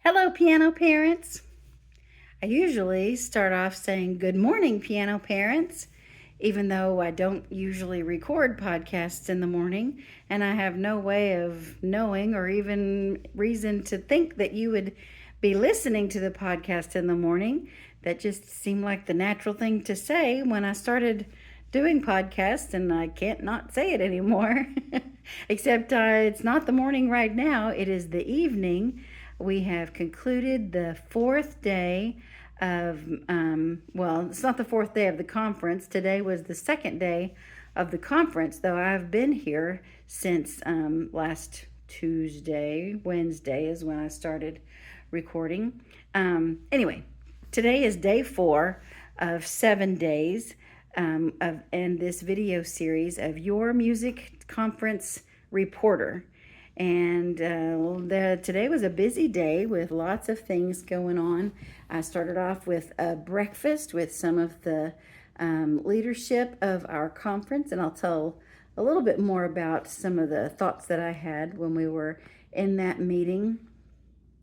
Hello, piano parents. I usually start off saying good morning, piano parents, even though I don't usually record podcasts in the morning, and I have no way of knowing or even reason to think that you would be listening to the podcast in the morning. That just seemed like the natural thing to say when I started doing podcasts, and I can't not say it anymore. Except it's not the morning right now, it is the evening. We have concluded the fourth day of, well, it's not the fourth day of the conference. Today was the second day of the conference, though I've been here since last Tuesday. Wednesday is when I started recording. Anyway, today is day 4 of 7 days in this video series of Your Music Conference Reporter. And today was a busy day with lots of things going on. I started off with a breakfast with some of the leadership of our conference, and I'll tell a little bit more about some of the thoughts that I had when we were in that meeting.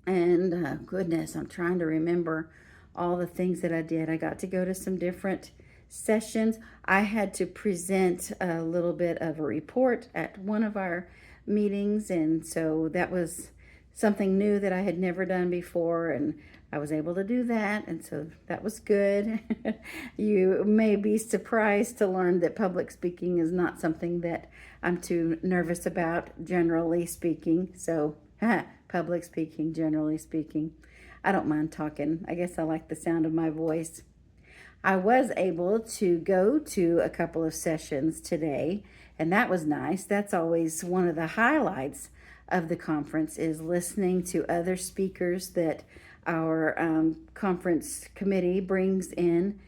And goodness, I'm trying to remember all the things that I did. I got to go to some different sessions. I had to present a little bit of a report at one of our meetings, and so that was something new that I had never done before, and I was able to do that, and so that was good. You may be surprised to learn that public speaking is not something that I'm too nervous about, generally speaking. So public speaking, generally speaking, I don't mind talking. I guess I like the sound of my voice. I was able to go to a couple of sessions today, and that was nice. That's always one of the highlights of the conference, is listening to other speakers that our conference committee brings in,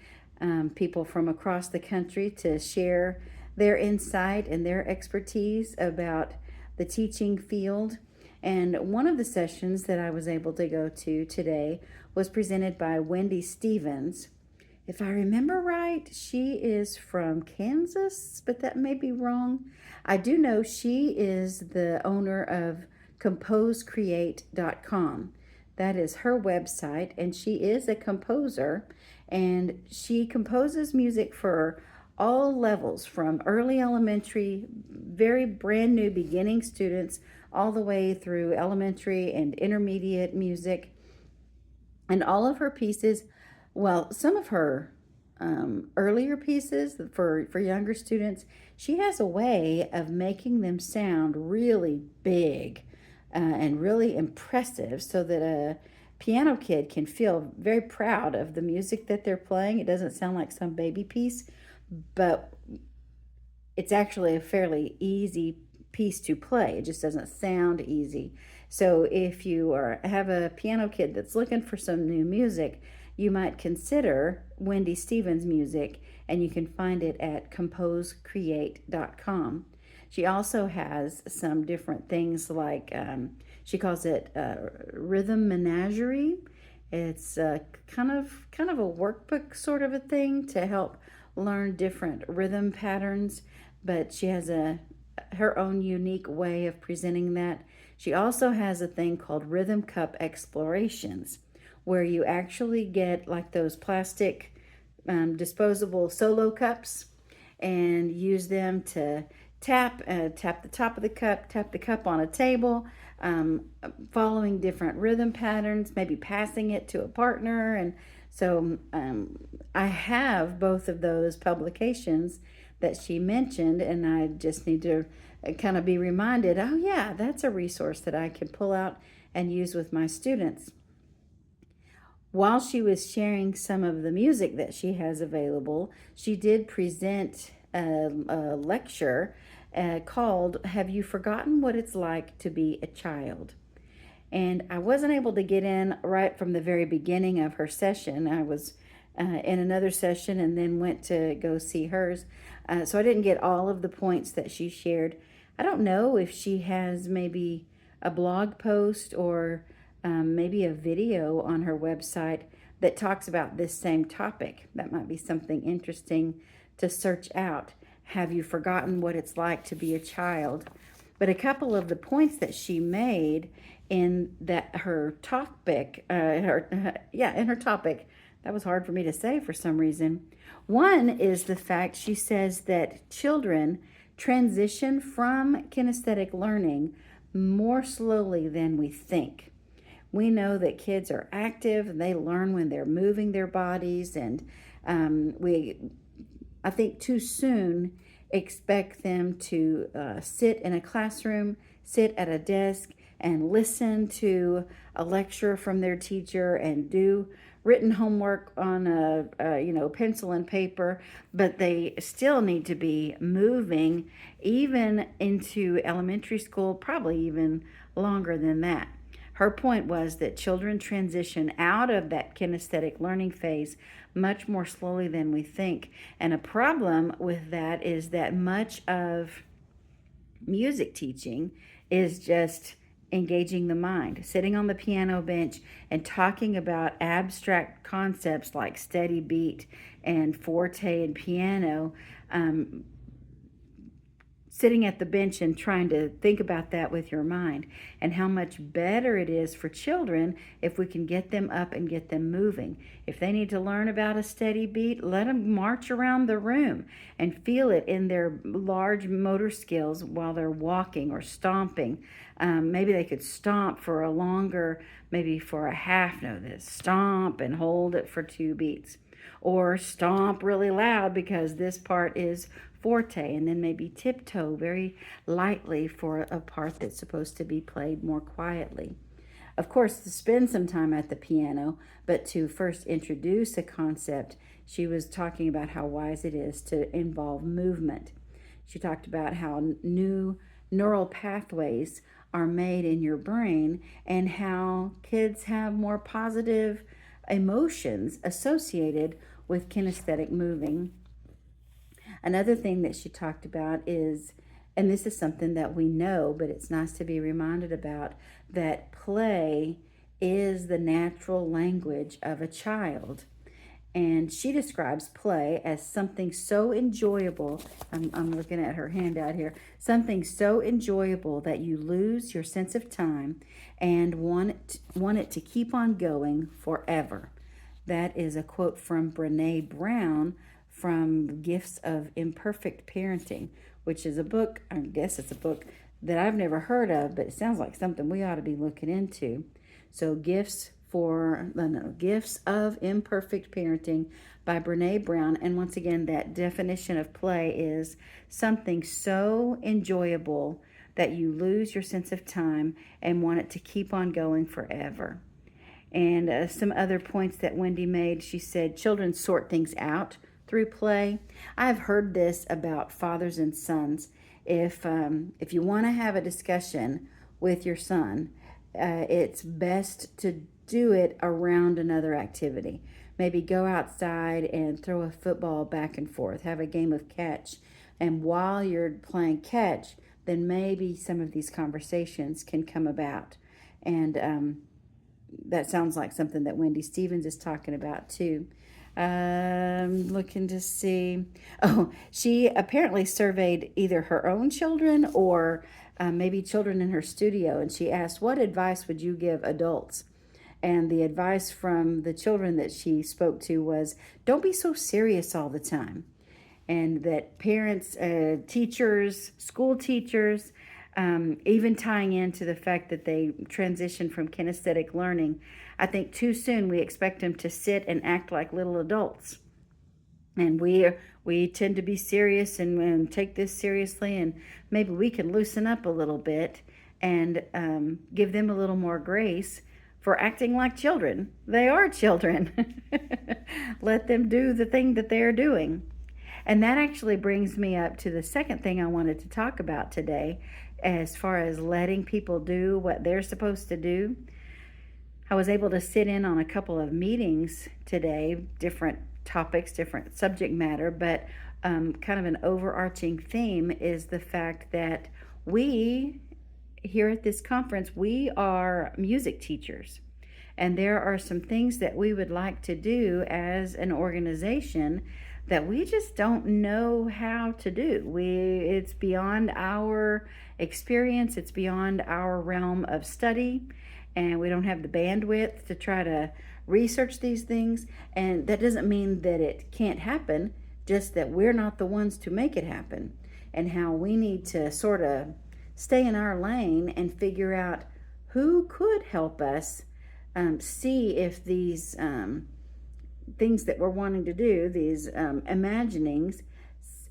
people from across the country to share their insight and their expertise about the teaching field. And one of the sessions that I was able to go to today was presented by Wendy Stevens. If I remember right, she is from Kansas, but that may be wrong. I do know she is the owner of composecreate.com. That is her website, and she is a composer, and she composes music for all levels, from early elementary, very brand new beginning students, all the way through elementary and intermediate music. And all of her pieces, well, some of her earlier pieces for younger students, she has a way of making them sound really big and really impressive, so that a piano kid can feel very proud of the music that they're playing. It doesn't sound like some baby piece, but it's actually a fairly easy piece to play. It just doesn't sound easy. So if you have a piano kid that's looking for some new music, you might consider Wendy Stevens' music, and you can find it at composecreate.com. She also has some different things like, she calls it Rhythm Menagerie. It's kind of a workbook sort of a thing to help learn different rhythm patterns, but she has her own unique way of presenting that. She also has a thing called Rhythm Cup Explorations, where you actually get like those plastic disposable solo cups and use them to tap the top of the cup, tap the cup on a table, following different rhythm patterns, maybe passing it to a partner. And so I have both of those publications that she mentioned, and I just need to kind of be reminded, oh yeah, that's a resource that I can pull out and use with my students. While she was sharing some of the music that she has available, she did present a lecture called "Have You Forgotten What It's Like to Be a Child?" And I wasn't able to get in right from the very beginning of her session. I was in another session and then went to go see hers. So I didn't get all of the points that she shared. I don't know if she has maybe a blog post or maybe a video on her website that talks about this same topic. That might be something interesting to search out. Have you forgotten what it's like to be a child? But a couple of the points that she made in that her topic, in her topic. That was hard for me to say for some reason. One is the fact she says that children transition from kinesthetic learning more slowly than we think. We know that kids are active and they learn when they're moving their bodies, and I think too soon expect them to sit in a classroom, sit at a desk, and listen to a lecture from their teacher and do written homework on a pencil and paper, but they still need to be moving even into elementary school, probably even longer than that. Her point was that children transition out of that kinesthetic learning phase much more slowly than we think. And a problem with that is that much of music teaching is just engaging the mind, sitting on the piano bench and talking about abstract concepts like steady beat and forte and piano. Sitting at the bench and trying to think about that with your mind, and how much better it is for children if we can get them up and get them moving. If they need to learn about a steady beat, let them march around the room and feel it in their large motor skills while they're walking or stomping. Maybe they could stomp for a longer, maybe for a half note, stomp and hold it for 2 beats. Or stomp really loud because this part is forte, and then maybe tiptoe very lightly for a part that's supposed to be played more quietly. Of course, to spend some time at the piano, but to first introduce a concept, she was talking about how wise it is to involve movement. She talked about how new neural pathways are made in your brain and how kids have more positive emotions associated with kinesthetic moving. Another thing that she talked about is, and this is something that we know, but it's nice to be reminded about, that play is the natural language of a child. And she describes play as something so enjoyable. I'm looking at her handout here. Something so enjoyable that you lose your sense of time and want it to keep on going forever. That is a quote from Brene Brown from Gifts of Imperfect Parenting, which is a book, I guess it's a book that I've never heard of, but it sounds like something we ought to be looking into. So Gifts of Imperfect Parenting by Brene Brown. And once again, that definition of play is something so enjoyable that you lose your sense of time and want it to keep on going forever. And some other points that Wendy made, she said children sort things out through play. I've heard this about fathers and sons. If you want to have a discussion with your son, it's best to do it around another activity. Maybe go outside and throw a football back and forth, have a game of catch. And while you're playing catch, then maybe some of these conversations can come about. And that sounds like something that Wendy Stevens is talking about too. Looking to see. Oh, she apparently surveyed either her own children or maybe children in her studio, and she asked, what advice would you give adults? And the advice from the children that she spoke to was, don't be so serious all the time. And that parents, teachers, school teachers, even tying into the fact that they transition from kinesthetic learning, I think too soon we expect them to sit and act like little adults. And we tend to be serious and take this seriously, and maybe we can loosen up a little bit and give them a little more grace for acting like children. They are children. Let them do the thing that they're doing. And that actually brings me up to the second thing I wanted to talk about today, as far as letting people do what they're supposed to do. I was able to sit in on a couple of meetings today, different topics, different subject matter, but kind of an overarching theme is the fact that we, here at this conference, we are music teachers. And there are some things that we would like to do as an organization that we just don't know how to do. It's beyond our experience, it's beyond our realm of study, and we don't have the bandwidth to try to research these things. And that doesn't mean that it can't happen, just that we're not the ones to make it happen, and how we need to sort of stay in our lane and figure out who could help us see if these things that we're wanting to do, these imaginings,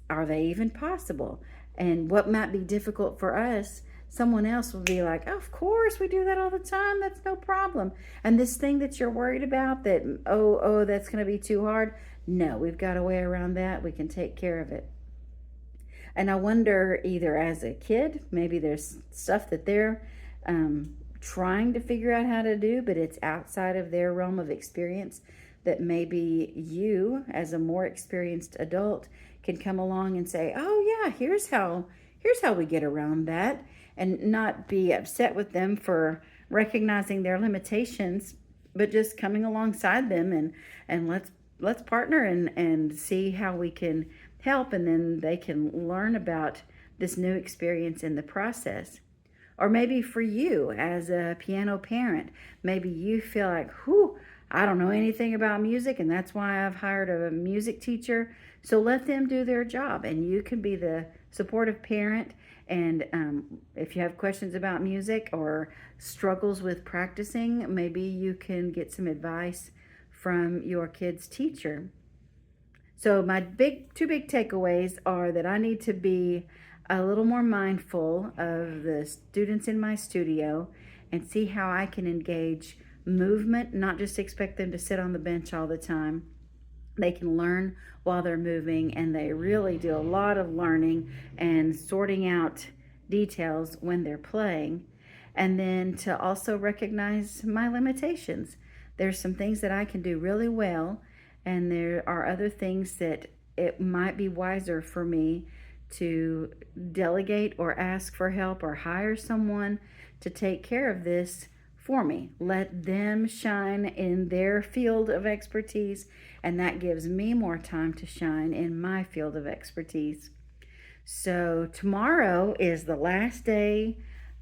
are they even possible? And what might be difficult for us, someone else will be like, oh, of course, we do that all the time. That's no problem. And this thing that you're worried about, that, oh, that's going to be too hard. No, we've got a way around that. We can take care of it. And I wonder, either as a kid, maybe there's stuff that they're trying to figure out how to do, but it's outside of their realm of experience, that maybe you, as a more experienced adult, can come along and say, oh yeah, here's how we get around that, and not be upset with them for recognizing their limitations, but just coming alongside them, and let's partner and see how we can help, and then they can learn about this new experience in the process. Or maybe for you as a piano parent, maybe you feel like, whew, I don't know anything about music, and that's why I've hired a music teacher. So let them do their job, and you can be the supportive parent. And if you have questions about music or struggles with practicing, maybe you can get some advice from your kid's teacher. So my two big takeaways are that I need to be a little more mindful of the students in my studio and see how I can engage movement, not just expect them to sit on the bench all the time. They can learn while they're moving, and they really do a lot of learning and sorting out details when they're playing. And then to also recognize my limitations. There's some things that I can do really well, and there are other things that it might be wiser for me to delegate or ask for help or hire someone to take care of this for me. Let them shine in their field of expertise, and that gives me more time to shine in my field of expertise. So tomorrow is the last day,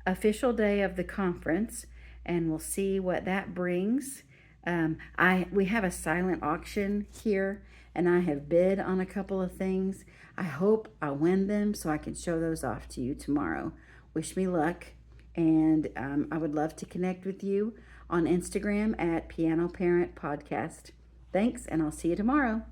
official day of the conference, and we'll see what that brings. We have a silent auction here, and I have bid on a couple of things. I hope I win them so I can show those off to you tomorrow. Wish me luck, and I would love to connect with you on Instagram at Piano Parent Podcast. Thanks, and I'll see you tomorrow.